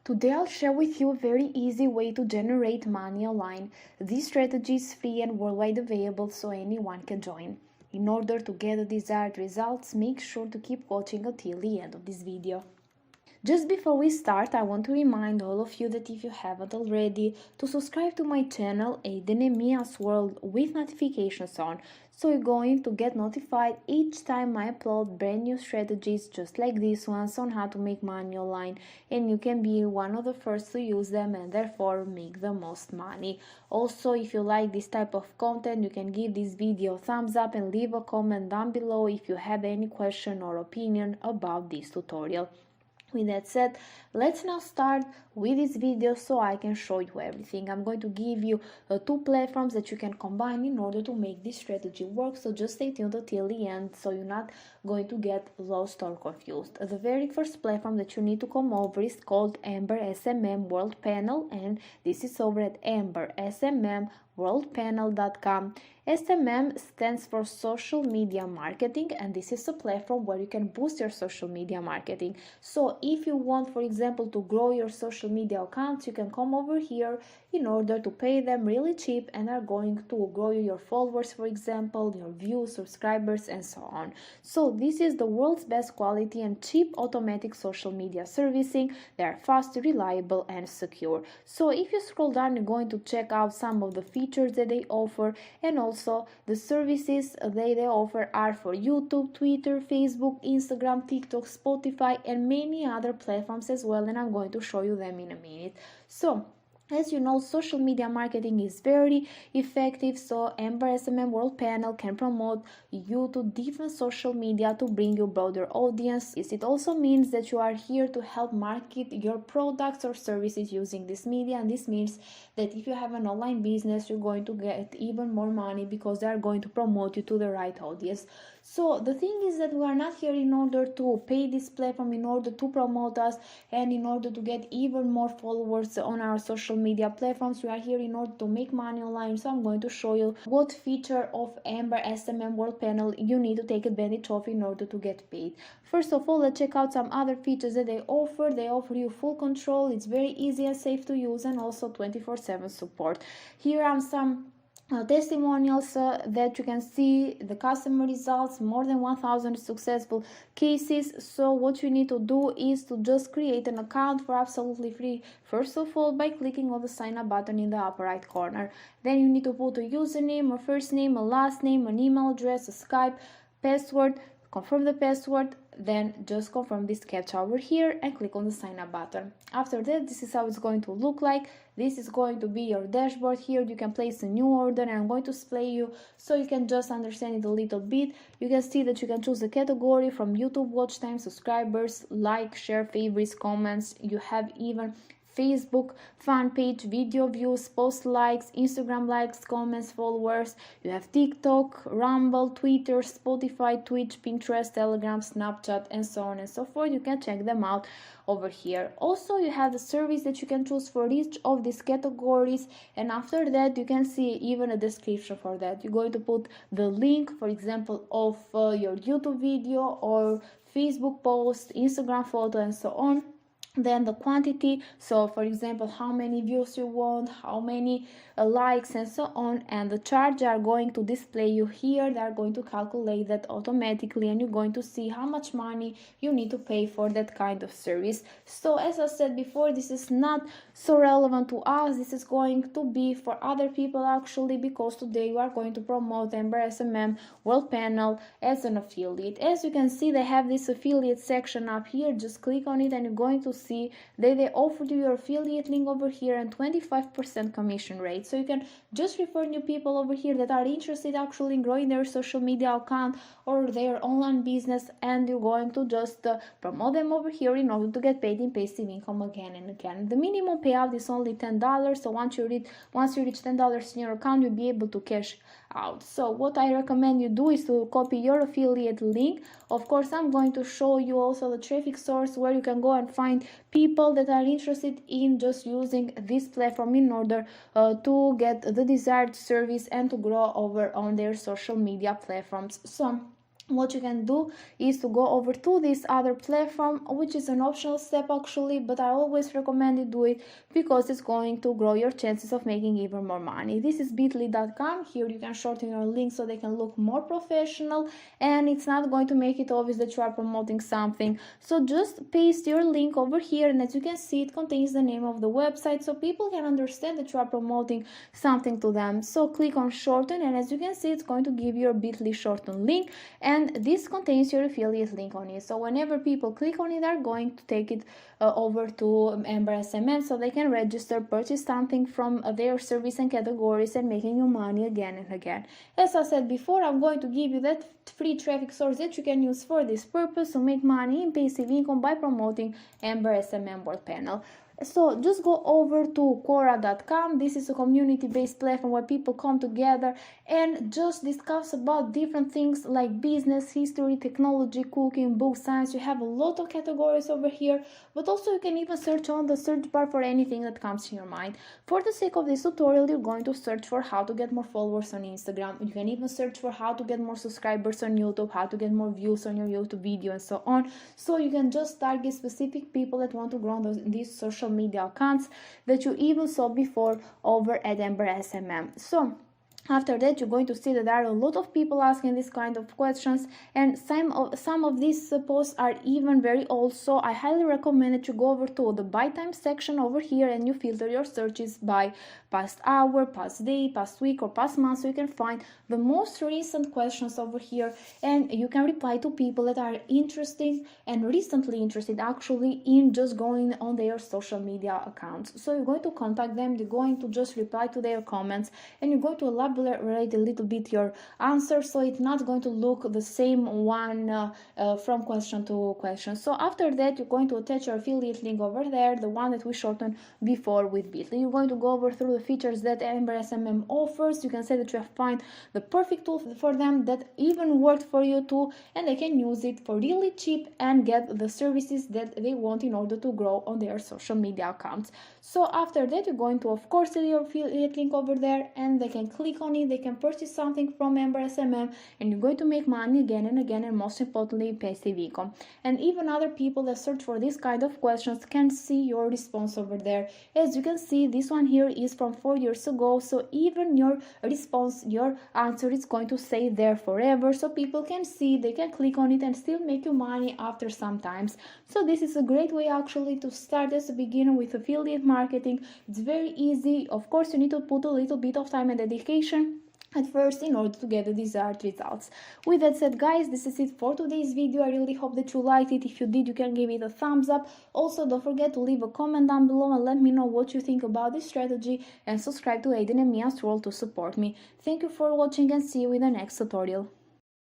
Today I'll share with you a very easy way to generate money online. This strategy is free and worldwide available, so anyone can join. In order to get the desired results, make sure to keep watching until the end of this video. Just before we start, I want to remind all of you that if you haven't already, to subscribe to my channel Aiden and Mia's World with notifications on, so you're going to get notified each time I upload brand new strategies just like this ones on how to make money online, and you can be one of the first to use them and therefore make the most money. Also, if you like this type of content, you can give this video a thumbs up and leave a comment down below if you have any question or opinion about this tutorial. With that said, let's now start with this video so I can show you everything. I'm going to give you two platforms that you can combine in order to make this strategy work, so just stay tuned until the end so you're not going to get lost or confused. The very first platform that you need to come over is called Amber SMM World Panel, and this is over at ambersmmworldpanel.com. SMM stands for social media marketing, and this is a platform where you can boost your social media marketing. So if you want, for example, to grow your social media accounts, you can come over here in order to pay them really cheap and are going to grow your followers, for example, your views, subscribers, and so on. So this is the world's best quality and cheap automatic social media servicing. They are fast, reliable, and secure. So if you scroll down, you're going to check out some of the features that they offer, and also the services they offer are for YouTube, Twitter, Facebook, Instagram, TikTok, Spotify, and many other platforms as well, and I'm going to show you them in a minute. So as you know, social media marketing is very effective, so Amber SMM World Panel can promote you to different social media to bring you broader audience. It also means that you are here to help market your products or services using this media, and this means that if you have an online business, you're going to get even more money because they are going to promote you to the right audience. So the thing is that we are not here in order to pay this platform in order to promote us and in order to get even more followers on our social media platforms. We are here in order to make money online. So I'm going to show you what feature of Amber SMM World Panel you need to take advantage of in order to get paid. First of all, let's check out some other features that they offer. They offer you full control. It's very easy and safe to use, and also 24/7 support. Here are some testimonials that you can see the customer results, more than 1000 successful cases. So what you need to do is to just create an account for absolutely free, first of all by clicking on the sign up button in the upper right corner. Then you need to put a username, a first name, a last name, an email address, a Skype password, confirm the password, then just confirm this captcha over here and click on the sign up button. After that, this is how it's going to look like. This is going to be your dashboard. Here you can place a new order, and I'm going to display you so you can just understand it a little bit. You can see that you can choose a category from YouTube watch time, subscribers, like, share, favorites, comments. You have even Facebook fan page, video views, post likes, Instagram likes, comments, followers. You have TikTok, Rumble, Twitter, Spotify, Twitch, Pinterest, Telegram, Snapchat, and so on and so forth. You can check them out over here. Also, you have the service that you can choose for each of these categories, and after that you can see even a description for that. You're going to put the link, for example, of your YouTube video or Facebook post, Instagram photo, and so on. Then the quantity, so for example how many views you want, how many likes, and so on, and the charge are going to display you here. They are going to calculate that automatically, and you're going to see how much money you need to pay for that kind of service. So as I said before, this is not so relevant to us. This is going to be for other people actually, because today we are going to promote Amber SMM World Panel as an affiliate. As you can see, they have this affiliate section up here. Just click on it and you're going to see that they offer you your affiliate link over here and 25% commission rate. So you can just refer new people over here that are interested actually in growing their social media account or their online business, and you're going to just promote them over here in order to get paid in passive income again and again. The minimum payout is only $10, so once you reach $10 in your account, you'll be able to cash out. So what I recommend you do is to copy your affiliate link. Of course, I'm going to show you also the traffic source where you can go and find people that are interested in just using this platform in order to get the desired service and to grow over on their social media platforms. So what you can do is to go over to this other platform, which is an optional step actually, but I always recommend you do it because it's going to grow your chances of making even more money. This is bit.ly.com. Here you can shorten your link so they can look more professional, and it's not going to make it obvious that you are promoting something. So just paste your link over here, and as you can see, it contains the name of the website so people can understand that you are promoting something to them. So click on shorten, and as you can see, it's going to give you a bit.ly shorten link, and this contains your affiliate link on it. So whenever people click on it, they're going to take it over to Ember SMM so they can register, purchase something from their service and categories, and making you money again and again. As I said before, I'm going to give you that free traffic source that you can use for this purpose to make money in passive income by promoting Ember SMM World Panel. So just go over to Quora.com. This is a community-based platform where people come together and just discuss about different things like business, history, technology, cooking, books, science. You have a lot of categories over here, but also you can even search on the search bar for anything that comes to your mind. For the sake of this tutorial, you're going to search for how to get more followers on Instagram. You can even search for how to get more subscribers on YouTube, how to get more views on your YouTube video, and so on. So you can just target specific people that want to grow these social media accounts that you even saw before over at Ember SMM. So after that, you're going to see that there are a lot of people asking this kind of questions, and some of these posts are even very old. So I highly recommend that you go over to the by time section over here and you filter your searches by past hour, past day, past week, or past month, so you can find the most recent questions over here, and you can reply to people that are interested and recently interested actually in just going on their social media accounts. So you're going to contact them, you're going to just reply to their comments, and you're going to elaborate a little bit your answer, so it's not going to look the same one from question to question. So after that, you're going to attach your affiliate link over there, the one that we shortened before with Bitly. You're going to go over through the features that Ember SMM offers. You can say that you have found the perfect tool for them that even worked for you too, and they can use it for really cheap and get the services that they want in order to grow on their social media accounts. So after that, you're going to of course see your affiliate link over there, and they can click on it, they can purchase something from Ember SMM, and you're going to make money again and again, and most importantly, passive income. And even other people that search for this kind of questions can see your response over there. As you can see, this one here is from 4 years ago, so even your response, your answer is going to stay there forever, so people can see, they can click on it and still make you money after some times. So this is a great way actually to start as a beginner with affiliate marketing. It's very easy. Of course, you need to put a little bit of time and dedication at first in order to get the desired results. With that said, guys, this is it for today's video. I really hope that you liked it. If you did, you can give it a thumbs up. Also, don't forget to leave a comment down below and let me know what you think about this strategy, and subscribe to Aiden and Mia's World to support me. Thank you for watching, and see you in the next tutorial.